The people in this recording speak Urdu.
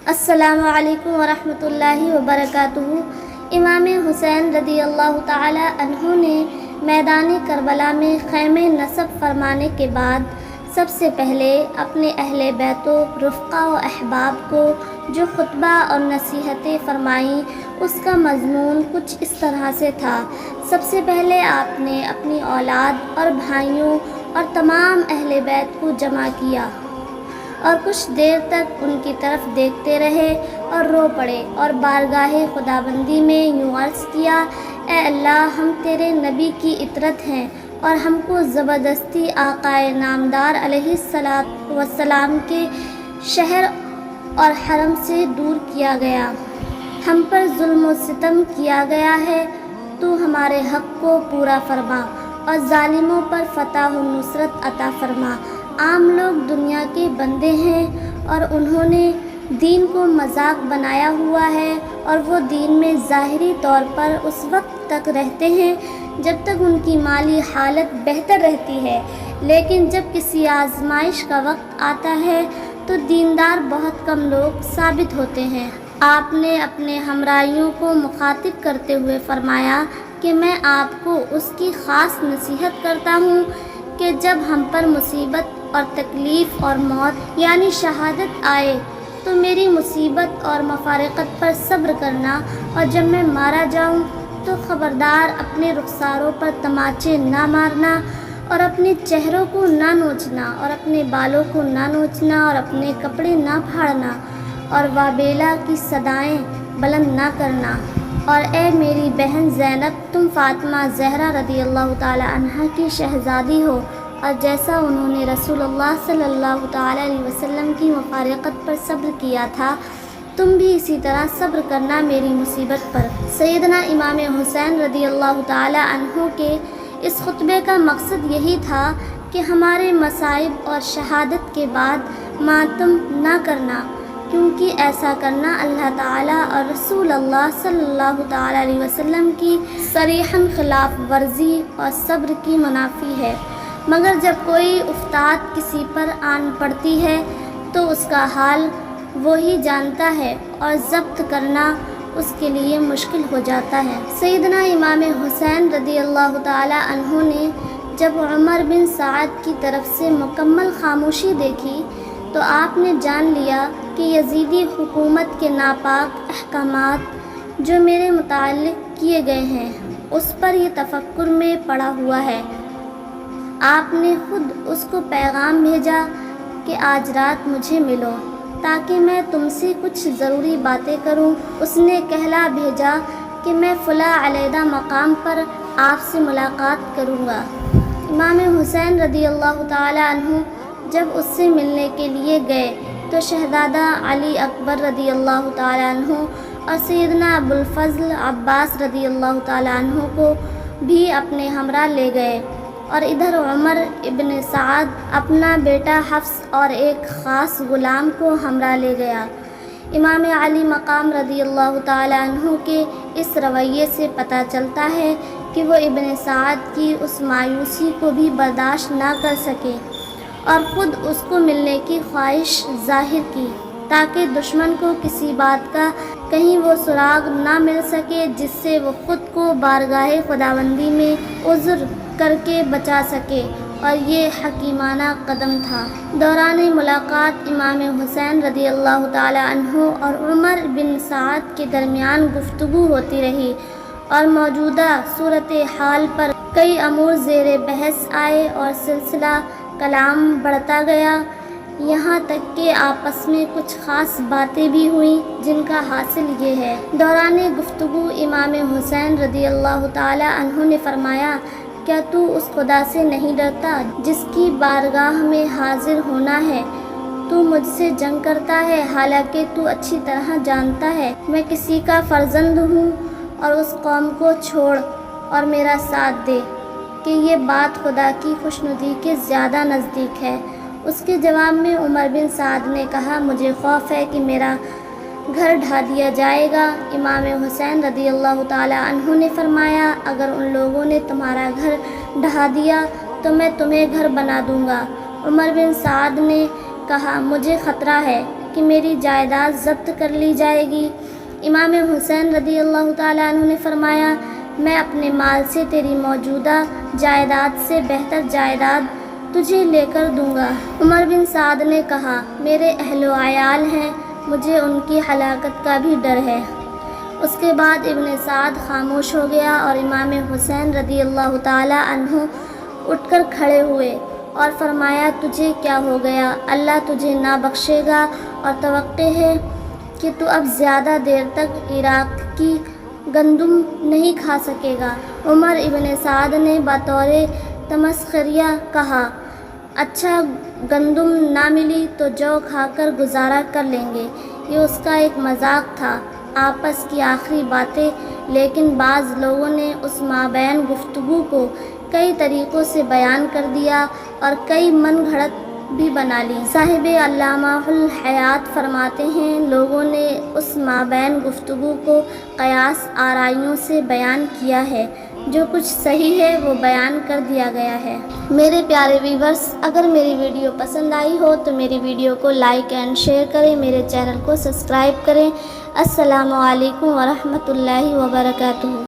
السلام علیکم ورحمۃ اللہ وبرکاتہ۔ امام حسین رضی اللہ تعالی عنہ نے میدان کربلا میں خیمہ نصب فرمانے کے بعد سب سے پہلے اپنے اہل بیت و رفقا و احباب کو جو خطبہ اور نصیحتیں فرمائیں، اس کا مضمون کچھ اس طرح سے تھا۔ سب سے پہلے آپ نے اپنی اولاد اور بھائیوں اور تمام اہل بیت کو جمع کیا اور کچھ دیر تک ان کی طرف دیکھتے رہے اور رو پڑے اور بارگاہ خداوندی میں یوں عرض کیا: اے اللہ، ہم تیرے نبی کی اطرت ہیں اور ہم کو زبردستی آقائے نامدار علیہ الصلاۃ والسلام کے شہر اور حرم سے دور کیا گیا، ہم پر ظلم و ستم کیا گیا ہے، تو ہمارے حق کو پورا فرما اور ظالموں پر فتح و نصرت عطا فرما۔ عام لوگ دنیا کے بندے ہیں اور انہوں نے دین کو مذاق بنایا ہوا ہے، اور وہ دین میں ظاہری طور پر اس وقت تک رہتے ہیں جب تک ان کی مالی حالت بہتر رہتی ہے، لیکن جب کسی آزمائش کا وقت آتا ہے تو دیندار بہت کم لوگ ثابت ہوتے ہیں۔ آپ نے اپنے ہمراہیوں کو مخاطب کرتے ہوئے فرمایا کہ میں آپ کو اس کی خاص نصیحت کرتا ہوں کہ جب ہم پر مصیبت اور تکلیف اور موت یعنی شہادت آئے تو میری مصیبت اور مفارقت پر صبر کرنا، اور جب میں مارا جاؤں تو خبردار اپنے رخساروں پر تماچے نہ مارنا، اور اپنے چہروں کو نہ نوچنا، اور اپنے بالوں کو نہ نوچنا، اور اپنے کپڑے نہ پھاڑنا، اور وابیلا کی صدائیں بلند نہ کرنا۔ اور اے میری بہن زینب، تم فاطمہ زہرا رضی اللہ تعالی عنہا کی شہزادی ہو، اور جیسا انہوں نے رسول اللہ صلی اللہ تعالی علیہ وسلم کی مفارقت پر صبر کیا تھا، تم بھی اسی طرح صبر کرنا میری مصیبت پر۔ سیدنا امام حسین رضی اللہ تعالی عنہ کے اس خطبے کا مقصد یہی تھا کہ ہمارے مصائب اور شہادت کے بعد ماتم نہ کرنا، کیونکہ ایسا کرنا اللہ تعالیٰ اور رسول اللہ صلی اللہ تعالی علیہ وسلم کی صریحاً خلاف ورزی اور صبر کی منافی ہے۔ مگر جب کوئی افتاد کسی پر آن پڑتی ہے تو اس کا حال وہی جانتا ہے اور ضبط کرنا اس کے لیے مشکل ہو جاتا ہے۔ سیدنا امام حسین رضی اللہ تعالی عنہ نے جب عمر بن سعد کی طرف سے مکمل خاموشی دیکھی تو آپ نے جان لیا کہ یزیدی حکومت کے ناپاک احکامات جو میرے متعلق کیے گئے ہیں اس پر یہ تفکر میں پڑا ہوا ہے۔ آپ نے خود اس کو پیغام بھیجا کہ آج رات مجھے ملو تاکہ میں تم سے کچھ ضروری باتیں کروں۔ اس نے کہلا بھیجا کہ میں فلاں علیحدہ مقام پر آپ سے ملاقات کروں گا۔ امام حسین رضی اللہ تعالی عنہ جب اس سے ملنے کے لیے گئے تو شہزادہ علی اکبر رضی اللہ تعالی عنہ اور سیدنا ابوالفضل عباس رضی اللہ تعالی عنہ کو بھی اپنے ہمراہ لے گئے، اور ادھر عمر ابن سعد اپنا بیٹا حفص اور ایک خاص غلام کو ہمراہ لے گیا۔ امام علی مقام رضی اللہ تعالی عنہ کے اس رویے سے پتہ چلتا ہے کہ وہ ابن سعد کی اس مایوسی کو بھی برداشت نہ کر سکے اور خود اس کو ملنے کی خواہش ظاہر کی، تاکہ دشمن کو کسی بات کا کہیں وہ سراغ نہ مل سکے جس سے وہ خود کو بارگاہ خداوندی میں عذر کر کے بچا سکے، اور یہ حکیمانہ قدم تھا۔ دوران ملاقات امام حسین رضی اللہ تعالی عنہ اور عمر بن سعد کے درمیان گفتگو ہوتی رہی، اور موجودہ صورتحال پر کئی امور زیر بحث آئے اور سلسلہ کلام بڑھتا گیا، یہاں تک کہ آپس میں کچھ خاص باتیں بھی ہوئیں جن کا حاصل یہ ہے۔ دوران گفتگو امام حسین رضی اللہ تعالی عنہ نے فرمایا: کیا تو اس خدا سے نہیں ڈرتا جس کی بارگاہ میں حاضر ہونا ہے؟ تو مجھ سے جنگ کرتا ہے، حالانکہ تو اچھی طرح جانتا ہے میں کسی کا فرزند ہوں، اور اس قوم کو چھوڑ اور میرا ساتھ دے کہ یہ بات خدا کی خوشنودی کے زیادہ نزدیک ہے۔ اس کے جواب میں عمر بن سعد نے کہا: مجھے خوف ہے کہ میرا گھر ڈھا دیا جائے گا۔ امام حسین رضی اللہ تعالی عنہ نے فرمایا: اگر ان لوگوں نے تمہارا گھر ڈھا دیا تو میں تمہیں گھر بنا دوں گا۔ عمر بن سعد نے کہا: مجھے خطرہ ہے کہ کہ میری جائیداد ضبط کر لی جائے گی۔ امام حسین رضی اللہ تعالیٰ عنہ نے فرمایا، میں اپنے مال سے تیری موجودہ جائیداد سے بہتر جائیداد تجھے لے کر دوں گا۔ عمر بن سعد نے کہا، میرے اہل و عیال ہیں، مجھے ان کی ہلاکت کا بھی ڈر ہے۔ اس کے بعد ابن سعد خاموش ہو گیا اور امام حسین رضی اللہ تعالیٰ عنہ اٹھ کر کھڑے ہوئے اور فرمایا، تجھے کیا ہو گیا؟ اللہ تجھے نہ بخشے گا اور توقع ہے کہ تو اب زیادہ دیر تک عراق کی گندم نہیں کھا سکے گا۔ عمر ابن سعد نے بطور تمسخریہ کہا، اچھا گندم نہ ملی تو جو کھا کر گزارا کر لیں گے۔ یہ اس کا ایک مذاق تھا، آپس کی آخری باتیں۔ لیکن بعض لوگوں نے اس مابین گفتگو کو کئی طریقوں سے بیان کر دیا اور کئی من گھڑت بھی بنا لی۔ صاحب علامہ الحیات فرماتے ہیں، لوگوں نے اس مابین گفتگو کو قیاس آرائیوں سے بیان کیا ہے، جو کچھ صحیح ہے وہ بیان کر دیا گیا ہے۔ میرے پیارے ویورز، اگر میری ویڈیو پسند آئی ہو تو میری ویڈیو کو لائک اینڈ شیئر کریں، میرے چینل کو سبسکرائب کریں۔ السلام علیکم ورحمۃ اللہ وبرکاتہ۔